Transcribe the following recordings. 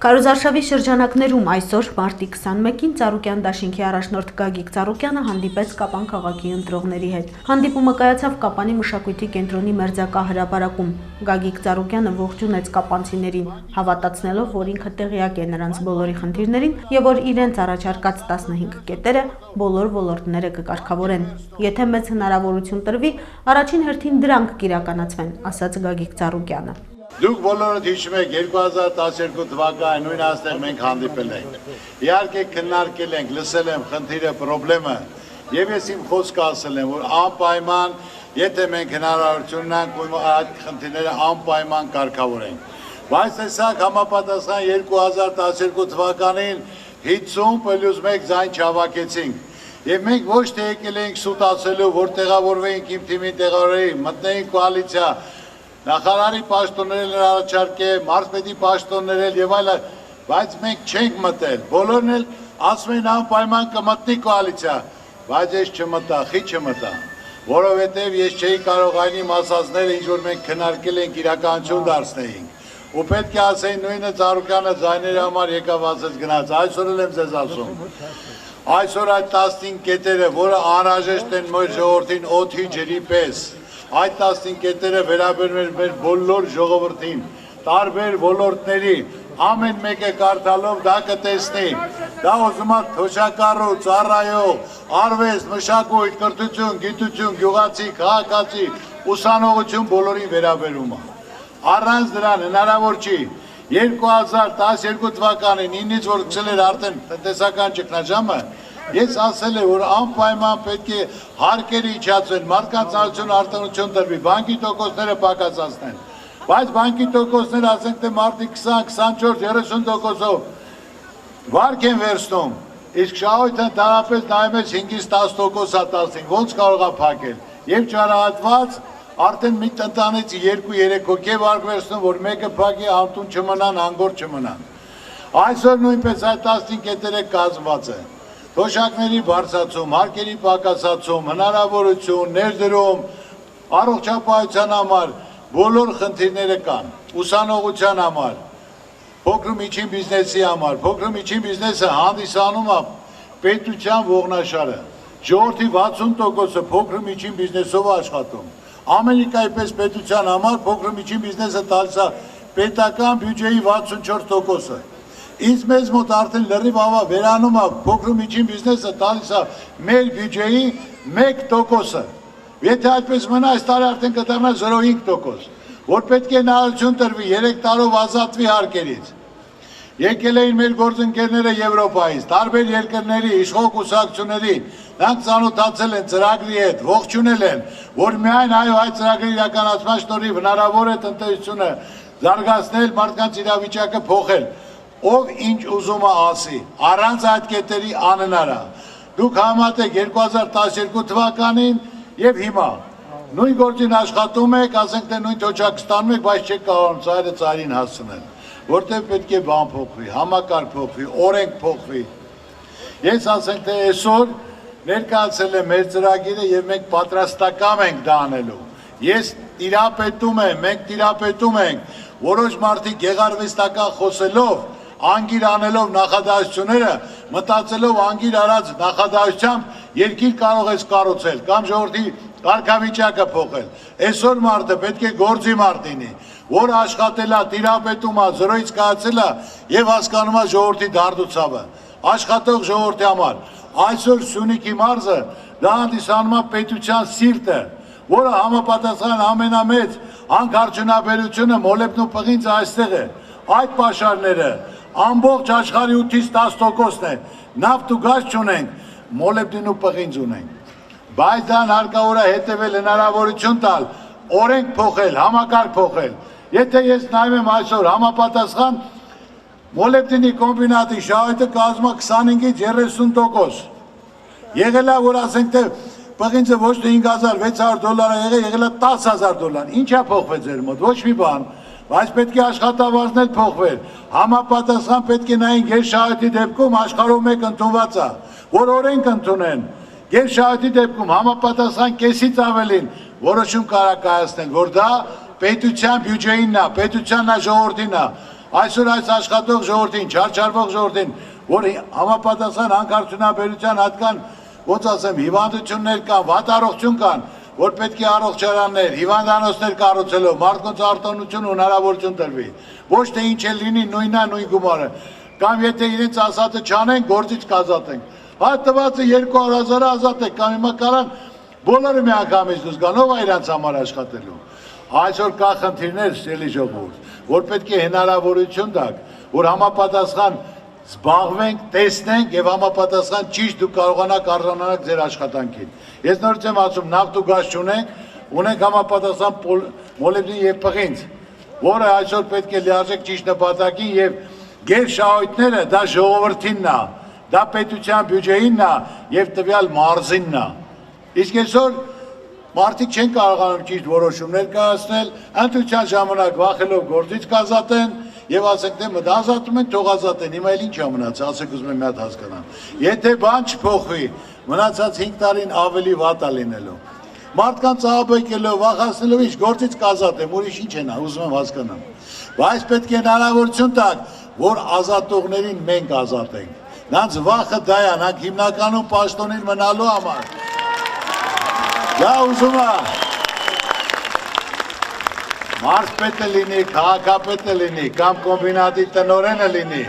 Քարոզարշավի շրջանակներում այսօր մարտի 21-ին Ծառուկյան դաշինքի առաջնորդ Գագիկ Ծառուկյանը հանդիպեց Կապան քաղաքի ընտրողների հետ։ Հանդիպումը կայացավ Կապանի մշակույթի կենտրոնի մերձակա հրապարակում։ Գագիկ Ծառուկյանը ողջունեց կապանցիներին, հավատացնելով, որ ինքը տեղյակ է նրանց բոլորի խնդիրներին եւ որ իրենց առաջարկած 15 կետերը բոլոր ոլորտները կկարգավորեն։ Եթե մեծ հնարավորություն տրվի, առաջին հերթին դրանք կիրականացվեն, ասաց Գագիկ Ծառուկյանը։ Դուք բոլորդ հիշում եք 2012 թվականին նույն այստեղ մենք հանդիպել ենք։ Իհարկե քննարկել ենք, լսել եմ խնդիրը, խնդրեմը, եւ ես իմ խոսքը ասել եմ, որ անպայման, եթե մենք հնարավորություն ունենք, այդ խնդիրները անպայման կարգավորենք։ Բայց տեսակ համապատասխան 2012 թվականին 50+1 ձայն չհավաքեցինք։ Եվ մենք ոչ թե եկել ենք սուտացելու, որ տեղավորվեինք իմ թիմին տեղավորեին, մտնեինք կոալիցիա, նախարարի պաշտոններել առաջարկել, մարզպետի պաշտոններել եւ այլն, բայց մենք չենք մտել։ Բոլորն էլ ասում են անպայման կմտնի կոալիցիա, բայց ես չմտա, խի չմտա, որովհետեւ ես չէի կարող այն իմ ասածները, ինչ որ մենք քննարկել ենք, իրականություն դարձնեինք։ Ու պետք է ասեին նույնը Ծառուկյանը ձայների համար եկավ ասեց գնաց, այսօր էլ եմ ձեզ ասում։ Այսօր այդ 15 կետերը, որը անհրաժեշտ են մեր ժողովրդին օդի ջրի պես, այդ 15 կետերը վերաբերում են մեր բոլոր ժողովրդին, տարբեր ոլորտների, ամեն մեկը կարդալով դա կտեսնի, դա ուզում է թոշակառու, ծառայող, արվեստ, մշակույթ, կրթություն, գիտություն, գյուղացի, քաղաքացի, ուսանողություն բոլորին վերաբերում է։ Առանց դրան հնարավոր չի 2012 թվականին 9-ից որ գցել էր արդեն տնտեսական ճգնաժամը, ես ասել եմ, որ անպայման պետք է հարկերը իջացվեն, մարդկանց արտոնություն արտոնություն տրվի, բանկի տոկոսները պակասացնեն, բայց բանկի տոկոսները ասենք թե մարդիկ 20, 24, 30%-ով վարկ են վերցնում, իսկ շահույթը ընդհանրապես նայում ես 5-ից 10% է 15, ոնց կարող է փակել, եւ չարահատված արդեն մի տնտանից 2-3 հոգի վարկ վերցնում, որ մեկը փակի անտուն չմնան, անգործ չմնան։ Այսօր նույնպես այդ 15 կետերը կազմված են։ Թոշակների բարձրացում, հարկերի պակասացում, հնարավորություն, ներդրում, առողջապահության համար բոլոր խնդիրները կան, ուսանողության համար, փոքր ու միջին բիզնեսի համար, փոքր ու միջին բիզնեսը հանդիսանում է պետության ողնաշարը, ժողովրդի 60%-ը փոքր ու միջին բիզնեսով աշխատում, Ամերիկայի պես պետության համար փոքր ու միջին բիզնեսը տալիս է պետական բյուջեի 64%-ը, Ինձ մեզ մոտ արդեն լրիվ վերանում է փոքր ու միջին բիզնեսը տալիս է մեր բյուջեի 1%-ը։ Եթե այդպես մնա, այս տարի արդեն կդառնա 0.5%, որ պետք է հնարավորություն տրվի 3 տարով ազատվի հարկերից։ Եկել էին մեր գործընկերները Եվրոպայից, տարբեր երկրների իշխող կուսակցությունների, նրանք ծանոթացել են ծրագրի հետ, ողջունել են, որ միայն այդ ծրագրի իրականացման շնորհիվ հնարավոր է տնտեսությունը զարգացնել, մարդկանց իրավիճակը փոխել։ Ով ինչ ուզում է ասի, առանց այդ կետերի անհնար է։ Դուք համատեք 2012 թվականին եւ հիմա նույն գործին աշխատում եք, ասենք թե նույն թոչակ ստանում եք, բայց չեք կարող ծայրը ծայրին հասցնել, որտեղ պետք է բան փոխվի, համակարգ փոխվի, օրենք փոխվի։ Ես ասենք թե այսօր ներկայացել եմ մեր ծրագիրը եւ մենք պատրաստական ենք դա անելու։ Ես տիրապետում եմ, մենք տիրապետում ենք, որոշ մարդիկ գեղարվեստական խոսելով անգիր անելով նախադասությունները, մտածելով անգիր արած նախադասությամբ երկիր կարող ես կառուցել կամ ժողովրդի կարգավիճակը փոխել։ Այսօր մարդը պետք է գործի մարդ լինի, որ աշխատել է, տիրապետում է, զրոյից կայացել է եւ հասկանում է ժողովրդի դարդուցավը, աշխատող ժողովրդի համար։ Այսօր Սյունիքի մարզը դա հանդիսանում է պետության սիրտը, որը համապատասխան ամենամեծ հանքարդյունաբերությունը մոլեբն ու պղինձը այստեղ է։ Այդ պաշարները ամբողջ աշխարհի 8-ից 10%-ն է, նավթ ու գազ չունենք, մոլեբդին ու պղինձ ունենք, բայց դրան հարկավոր է հետևել, հնարավորություն տալ, օրենք փոխել, համակարգ փոխել։ Եթե ես նայում եմ այսօր համապատասխան մոլեբդինի կոմբինատի շահույթը կազմում է 25-ից 30%, եղել է, որ ասենք թե պղինձը ոչ թե $5,600 եղել է $10,000, ինչ է փոխվել ձեր մոտ, ոչ մի բան, բայց պետք է աշխատավարձն էլ փոխվել, համապատասխան պետք է նայեն գերշահույթի դեպքում աշխարհում մեկ ընդունված է, որ օրենք ընդունեն, գերշահույթի դեպքում համապատասխան կեսից ավելին որոշում կարող կայացնել, որ դա պետության բյուջեինն է, պետությանն է, ժողովրդին է, Այսօր այս աշխատող ժողովրդին, չարչարվող ժողովրդին, որ համապատասխան հանքարդյունաբերության հատկան, ոնց ասեմ, հիվանդություններ կան, վատ առողջություն կան, որ պետք է առողջարաններ, հիվանդանոցներ կառուցելով մարդկանց արտոնություն ու հնարավորություն տրվի։ Ոչ թե ինչ է լինի նույնա նույն գումարը, կամ եթե իրենց ասածը չանեն, գործից կազատենք։ Այդ տվածը 200,000-ը ազատեք, կամ հիմա կարան բոլորը միանգամից դուրս գան, ով է իրանց համար աշխատելու։ Այսօր կա խնդիրներ, սիրելի ժողովուրդ, որ պետք է հնարավորություն տաք, որ համապատասխան զբաղվենք, տեսնենք եւ համապատասխան ճիշտ դուք կարողանաք արժանանալ ձեր աշխատանքին։ Ես նորից եմ ասում, նավթ ու գազ չունենք, ունենք համապատասխան մոլեբդին եւ պղինձ, որը այսօր պետք է լիարժեք ճիշտ նպատակին եւ գերշահույթները դա ժողովրդինն է, դա պետության բյուջեինն է եւ տվյալ մարզինն է։ Իսկ այսօր մարդիկ չեն կարողանում ճիշտ որոշումներ կայացնել, ընտրության ժամանակ վախելով գործից կազատեն եւ ասենք թե մտ ազատում են, թող ազատեն, հիմա էլ ինչ է մնացել, ասեք ուզում եմ մի հատ հասկանամ։ Եթե բան չփոխվի, մնացած 5 տարին ավելի վատ է լինելու։ Մարդկանց ահաբեկելով, վախացնելով ինչ գործից կազատեմ, ուրիշ ինչ են, ուզում եմ հասկանամ։ Բայց պետք է հնարավորություն տաք, որ ազատողներին մենք ազատենք։ Նրանց վախը դա է, նրանք հիմնականում պաշտոնին մնալու համար։ Դա ուզում է մարզպետը լինի, քաղաքապետը լինի, կամ կոմբինատի տնօրենը լինի։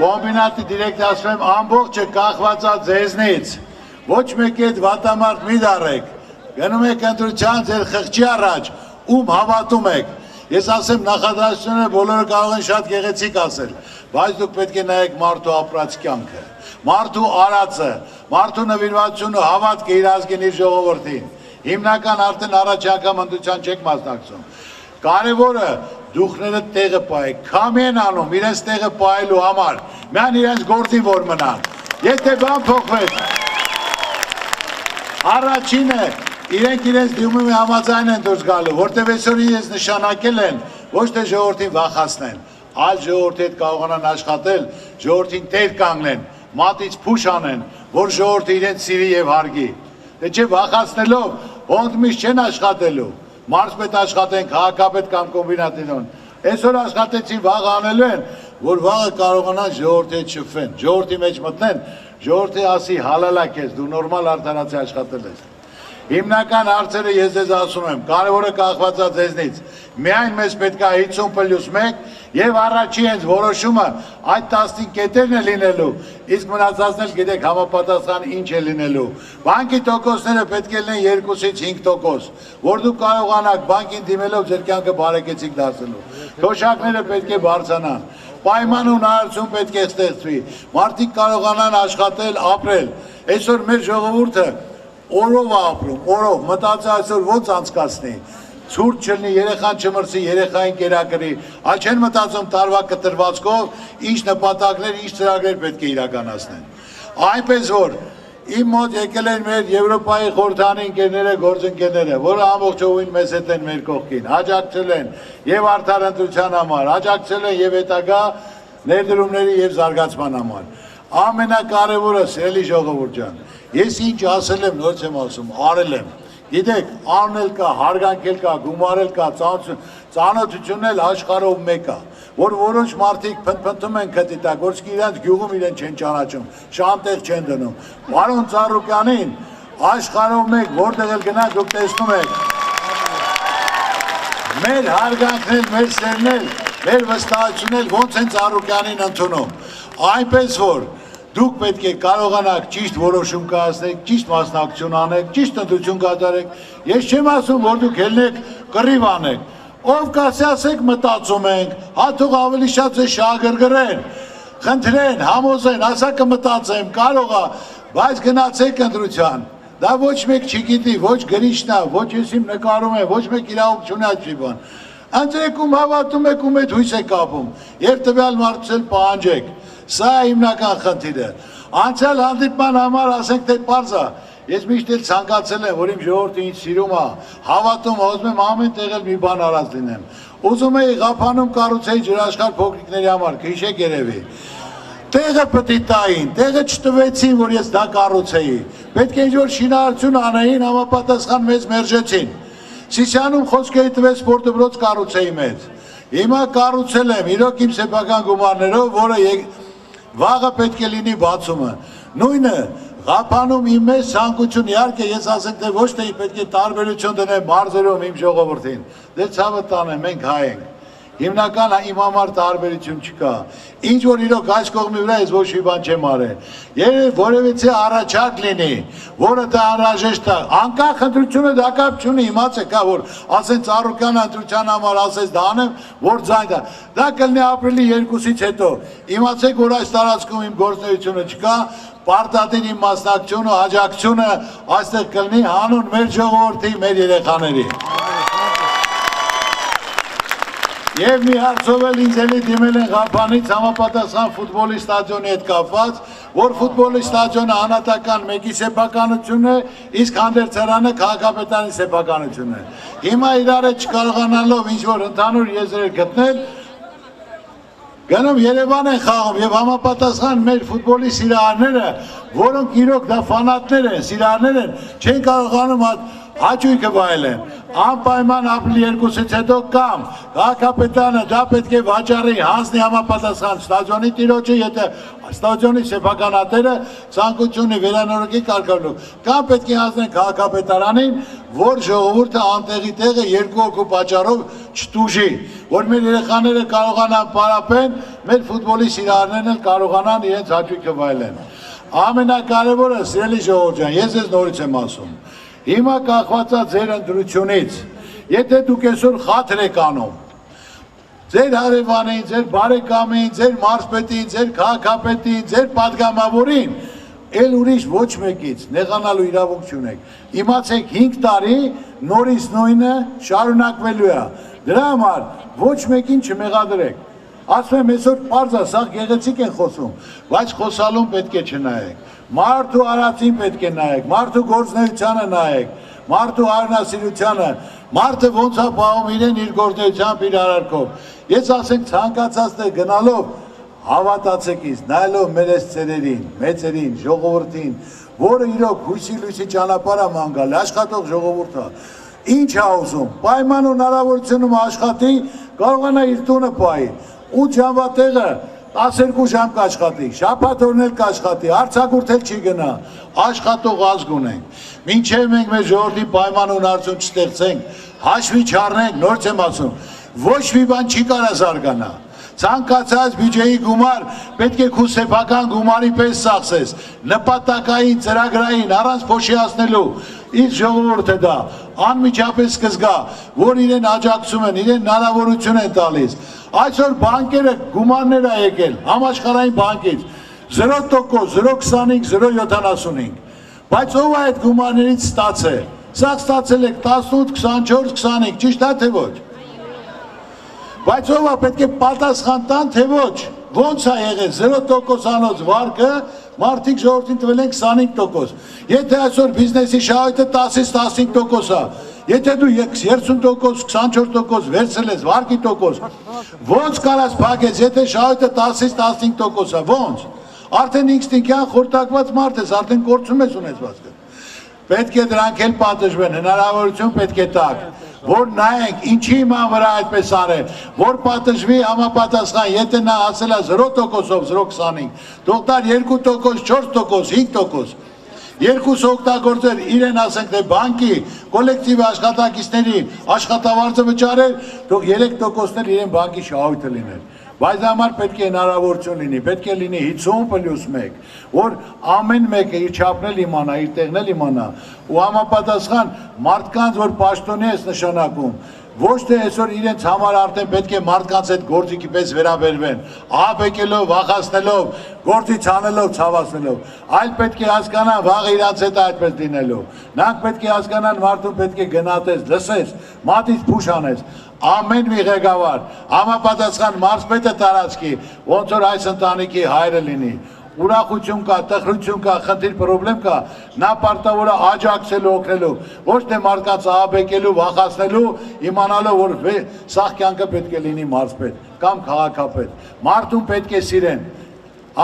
Կոմբինատի դիրեկտոր ասում եմ, ամբողջը կախված է ձեզնից։ Ոչ մեկի հետ վատամարդ մի դարեք։ Գնում եք ընտրության ձեր խղճի առաջ, ում հավատում եք։ Ես ասեմ նախադասությունը բոլորը կարող են շատ գեղեցիկ ասել, բայց դուք պետք է նայեք մարդու ապրած կյանքը, մարդու արածը, մարդու նվիրվածությունը, հավատքը իր ազգին, իր ժողովրդին։ Հիմնական արդեն առաջ անգամ ընտրության չեք մասնակցում։ Կարևորը դուխները տեղը պահեք, քամի են անում իրենց տեղը պահելու համար, միայն իրենց գործին որ մնան։ Եթե բան փոխվեց, առաջինը իրենք իրենց դիմումի համաձայն են դուրս գալու, որտեղ այսօր իրենց նշանակել են, ոչ թե ժողովրդին վախացնեն, այլ ժողովրդի հետ կարողանան աշխատել, ժողովրդին տեր կանգնեն, մատից փուշ անեն, որ ժողովրդը իրենց սիրի եւ հարգի։ Դե չէ վախացնելով, ոնց միշտ չեն աշխատելու, մարզպետ աշխատեն, քաղաքապետ կամ կոմբինատին։ Այսօր աշխատեցին վաղ անելու են, որ վաղը կարողանան ժողովրդի հետ շփվեն, ժողովրդի մեջ մտնեն, ժողովրդի ասի հալալա քեզ, դու նորմալ արդարացի աշխատել ես։ Հիմնական հարցերը ես ձեզ ասում եմ, կարևորը կախված է ձեզնից։ Միայն մեզ պետք է 50+1 եւ առաջի հենց որոշումը այդ 15 կետերն է լինելու, իսկ մնացածն էլ գիտեք համապատասխան ինչ է լինելու։ Բանկի տոկոսները պետք է լինեն 2-ից 5%, որ դուք կարողանաք բանկին դիմելով ձեր կյանքը բարեկեցիկ դարձնելու։ Թոշակները պետք է բարձրանան։ Պայման ու հնարավորություն պետք է ստեղծվի։ Մարդիկ կարողանան աշխատել, ապրել։ Այսօր մեր ժողովուրդը օրով է ապրում, օրով, մտածի այսօր ոնց անցկացնի, ցուրտ չլինի, երեխան չմրսի, երեխային կերակրի, այլ չեն մտածում տարվա կտրվածքով, ինչ նպատակներ, ինչ ծրագրեր պետք է իրականացնեն։ Այնպես որ իմ մոտ եկել են մեր Եվրոպայի խորհրդանի ընկերները, գործընկերները, որը ամբողջովին մեզ հետ են մեր կողքին, աջակցել են եւ արդար ընտրության համար, աջակցել են եւ հետագա ներդրումների եւ զարգացման համար։ Ամենակարևորը, սիրելի ժողովուրդ ջան, ես ինչ ասել եմ, նորից եմ ասում, արել եմ։ Գիտեք, անել կա, հարգանքել կա, գումարել կա, ծանոթությունն էլ աշխարհով մեկ է, որ որոշ մարդիկ փնփնթում են քթի տակ, որ իրենց գյուղում իրեն չեն ճանաչում, շանտեղ չեն դնում։ Պարոն Ծառուկյանին աշխարհով մեկ, որտեղ էլ գնաք դուք տեսնում եք։ Մեր հարգանքն էլ, մեր սերն էլ, մեր վստահությունն էլ ոնց են Ծառուկյանին ընդունում։ Այնպես որ դուք պետք է կարողանաք ճիշտ որոշում կայացնել, ճիշտ մասնակցություն անեք, ճիշտ ընտրություն կատարեք։ Ես չեմ ասում, որ դուք ելնեք կռիվ անեք։ Ով կասի ասեք մտածում ենք, հաթող ավելի շատ է շահագրգռեն, խնդրեն, համոզեն, ասա կմտածեմ, կարող է, բայց գնացեք ընտրության։ Դա ոչ մեկ չգիտի, ոչ գրիչն է, ոչ ես իմ նկարում եմ, ոչ մեկ իրավունք չունի այդ բան։ Ընտրեք ում հավատում եք, ում հետ հույս եք կապում, եւ տվյալ մարդուց էլ պահանջեք։ Սա է հիմնական խնդիրը։ Անցյալ հանդիպման համար ասենք թե պարզ է, ես միշտ էլ ցանկացել եմ, որ իմ ժողովուրդը ինձ սիրում է, հավատում, ուզում եմ ամեն տեղ էլ մի բան արած լինեմ։ Ուզում էի Ղափանում կառուցեի ջրաշխարհ փոքրիկների համար, քիշեք երևի։ Տեղը պետք է տային, տեղը չտվեցին, որ ես դա կառուցեի։ Պետք է ինչ-որ շինարարություն անեին, համապատասխան մեզ մերժեցին։ Սիսիանում խոսքերի տվեց սպորտդպրոց կառուցեի մեծ։ Հիմա կառուցել եմ իրոք իմ սեփական գումարներով, որը վաղը պետք է լինի բացումը։ Նույնը Ղափանում իմ մեծ ցանկություն, իհարկե ես ասենք թե ոչ թե պետք է տարբերություն դնեմ մարզերում իմ ժողովրդին։ Դե ցավը տանեմ, մենք հայ ենք։ Հիմնական իմ համար տարբերություն չկա։ Ինչ որ իրոք այս կողմի վրա ես ոչ մի բան չեմ արել։ Երբ որևիցե առաջարկ լինի, որը դա անհրաժեշտ է, անկախ ընտրությունը դա կապ չունի, իմացեք, որ ասեն Ծառուկյանը ընտրության համար ասես դա անեմ, որ ձայն դա կլինի ապրիլի 2-ից հետո։ Իմացեք, որ այս տարածքում իմ գործունեությունը չկա, պարտադիր իմ մասնակցությունը, աջակցությունը այստեղ կլինի հանուն մեր ժողովրդի, մեր երեխաների։ Եվ մի հարցով էլ ինձ էլի դիմել են Ղափանից համապատասխան ֆուտբոլի ստադիոնի հետ կապված, որ ֆուտբոլի ստադիոնը անհատական մեկի սեփականությունն է, իսկ հանդերձարանը քաղաքապետարանի սեփականությունն է։ Հիմա իրար հետ չկարողանալով ինչ-որ ընդհանուր եզրեր գտնել, գնում Երևան են խաղում եւ համապատասխան մեր ֆուտբոլի սիրահարները, որոնք իրոք դա ֆանատներ են, սիրահարներ են, չեն կարողանում հաճույքը վայելեն։ Անպայման ապրիլի 2-ից հետո կամ քաղաքապետարանը դա պետք է վաճառի, հանձնի համապատասխան ստադիոնի տիրոջը, եթե ստադիոնի սեփականատերը ցանկություն ունի վերանորոգի կարգավորելու, կամ պետք է հանձնեն քաղաքապետարանին, որ ժողովուրդը անտեղի տեղը 2 հոգու պատճառով չտուժի, որ մեր երեխաները կարողանան պարապեն, մեր ֆուտբոլի սիրահարներն էլ կարողանան իրենց հաճույքը վայելեն։ Ամենակարևորը, սիրելի ժողովուրդ ջան, ես ձեզ նորից եմ ասում, հիմա կախվածա ձեր ընտրությունից, եթե դուք այսօր խաթր եք անում, ձեր հարևանին, ձեր բարեկամին, ձեր մարզպետին, ձեր քաղաքապետին, ձեր պատգամավորին, էլ ուրիշ ոչ մեկից նեղանալու իրավունք չունեք։ Իմացեք 5 տարի նորից նույնը շարունակվելու է։ Դրա համար ոչ մեկին չմեղադրեք։ Ասում եմ այսօր պարզ է, սա գեղեցիկ են խոսում, բայց խոսալուն պետք է չնայեք։ Մարդու արածին պետք է նայեք, մարդու գործունեությանը նայեք, մարդու արնասիրությանը, մարդը ոնց է պահում իրեն իր գործունեությամբ, իր արարքով։ Ես ասենք ցանկացած տեղ գնալով հավատացեք ինձ, նայելով մեր այս ծերերին, մեծերին, ժողովրդին, որը իրոք հույսի լույսի ճանապարհ է ման գալ, աշխատող ժողովուրդ է։ Ինչ է ուզում, պայման ու հնարավորությունում աշխատի, կարողանա իր տունը պահի։ 8 ժամվա տեղը 12 ժամ կաշխատի, շաբաթ օրն էլ կաշխատի, արձակուրդ էլ չի գնա, աշխատող ազգ ունենք։ Մինչև մենք մեր ժողովրդի պայման ու հնարավորություն չստեղծենք, հաշվի չառնենք, նորից եմ ասում, ոչ մի բան չի կարա զարգանա։ Ցանկացած բյուջեի գումար պետք է քու սեփական գումարի պես ծախսես, նպատակային, ծրագրային, առանց փոշիացնելու։ Իսկ ժողովուրդը դա անմիջապես կզգա, որ իրեն աջակցում են, իրեն հնարավորություն են տալիս։ Այսօր բանկերը գումարներ է եկել համաշխարհային բանկից 0%, 0.25, 0.75, բայց ով է այդ գումարներից ստացել։ Սա ստացել եք 18, 24, 25, ճիշտ է թե ոչ։ Բայց ով է պետք է պատասխան տան, թե ոչ, ոնց է եղել 0%-անոց վարկը, մարդիկ ժողովրդին տվել են 25%։ Եթե այսօր բիզնեսի շահույթը 10-ից 15% է, եթե դու 30%, 24% վերցրել ես վարկի տոկոս, ոնց կարաս փակես, եթե շահույթը 10-ից 15% է, ոնց։ Արդեն ինստինկտիվ խորտակված մարդ ես, արդեն կորցում ես ունեցվածքը։ Պետք է դրանք էլ պատժվեն, հնարավորություն պետք է տակ, որ նայենք ինչի իման վրա այդպես արել, որ պատժվի համապատասխան, եթե նա ասել է 0%-ով 0.25, դոկտար 2%, 4%, 5%, երկուս օգտագործել իրեն ասենք թե բանկի, կոլեկտիվ աշխատակիցների աշխատավարձը վճարել, թող 3%-ն էլ իրեն բանկի շահույթը լինել։ Բայց համար պետք է հնարավորություն լինի, պետք է լինի 50+1, որ ամեն մեկը իր չափն էլ իմանա, իր տեղն էլ իմանա, ու համապատասխան մարդկանց, որ պաշտոնի ես նշանակում, ոչ թե այսօր իրենց համար արդեն պետք է մարդկանց այդ գործիքի պես վերաբերվեն, ահաբեկելով, վախացնելով, գործից անելով, ցավացնելով, այլ պետք է հասկանան վաղ իրանց հետ այդպես լինելով։ Նրանք պետք է հասկանան մարդուն պետք է գնահատես, լսես, մատից փուշ անես։ Ամեն մի ղեկավար, համապատասխան մարզպետը տարածքի, ոնց որ այս ընտանիքի հայրը լինի, ուրախություն կա, տխրություն կա, խնդիր, պրոբլեմ կա, նա պարտավոր է աջակցելու, օգնելու, ոչ թե մարդկանց ահաբեկելու, վախացնելու, իմանալով, որ սաղ կյանքը պետք է լինի մարզպետ կամ քաղաքապետ։ Մարդուն պետք է սիրեն։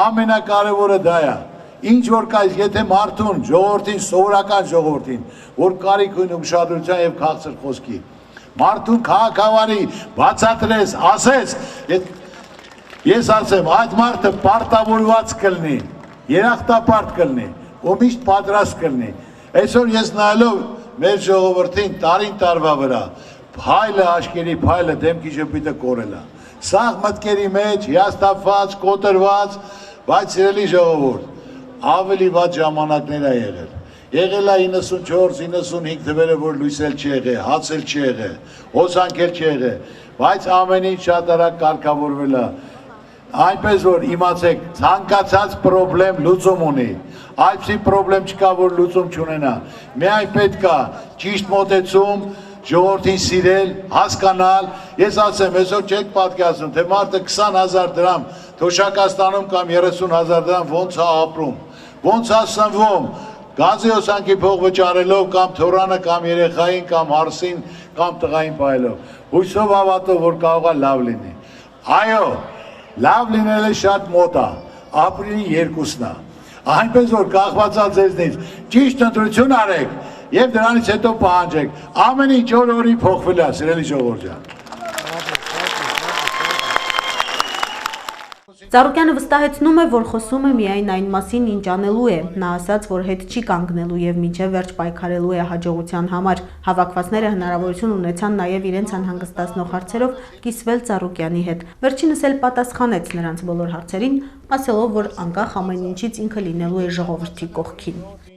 Ամենակարևորը դա է։ Ինչ որ կա, եթե մարդուն, ժողովրդին, սովորական ժողովրդին, որ կարիք ունի ուշադրության եւ քաղցր խոսքի, Մարդուն քաղաքավարի բացատրես, ասես, ես ասեմ, այդ մարդը պարտավորված կլինի, երախտապարտ կլինի, ու միշտ պատրաստ կլինի։ Այսօր ես նայելով մեր ժողովրդին տարին տարվա վրա, փայլը աշկերի փայլը դեմքի ժպիտը կորելա։ Սաղ մտքերի մեջ հիասթափված, կոտրված, բայց սիրելի ժողովուրդ, ավելի վատ ժամանակներ է եղել։ Եղել է 94-95 թվերը, որ լույսել չի եղել, հացել չի եղել, հոսանքել չի եղել, բայց ամեն ինչ շատ արագ կարգավորվել է։ Այնպես որ իմացեք, ցանկացած խնդրեմ լուծում ունի։ Այդպիսի խնդրեմ չկա, որ լուծում չունենա։ Միայն պետք է ճիշտ մոտեցում, ժողովրդին սիրել, հասկանալ։ Ես ասեմ, այսօր չեք պատկերացնում, թե մարդը 20,000 դրամ թոշակաստանում կամ 30,000 դրամ ոնց է ապրում, ոնց է սնվում, գազի հոսանքի փող վճարելով կամ թորանը կամ երեխային կամ հարսին կամ տղային պահելով։ Հույսով հավատով, որ կարող է լավ լինի։ Այո, լավ լինելը շատ մոտ է, ապրիլի 2-ն է։ Այնպես որ կախվածա ձեզնից ճիշտ ընտրություն արեք եւ դրանից հետո պահանջեք։ Ամեն ինչ օր-օրի փոխվել է, սիրելի ժողովուրդ ջան։ Ծառուկյանը վստահեցնում է, որ խոսում է միայն այն մասին, ինչ անելու է։ Նա ասաց, որ հետ չի կանգնելու եւ մինչեւ վերջ պայքարելու է հաջողության համար։ Հավաքվածները հնարավորություն ունեցան նաեւ իրենց անհանգստացնող հարցերով կիսվել Ծառուկյանի հետ։ Վերջինս էլ պատասխանեց նրանց բոլոր հարցերին, ասելով, որ անկախ ամեն ինչից ինքը լինելու է ժողովրդի կողքին։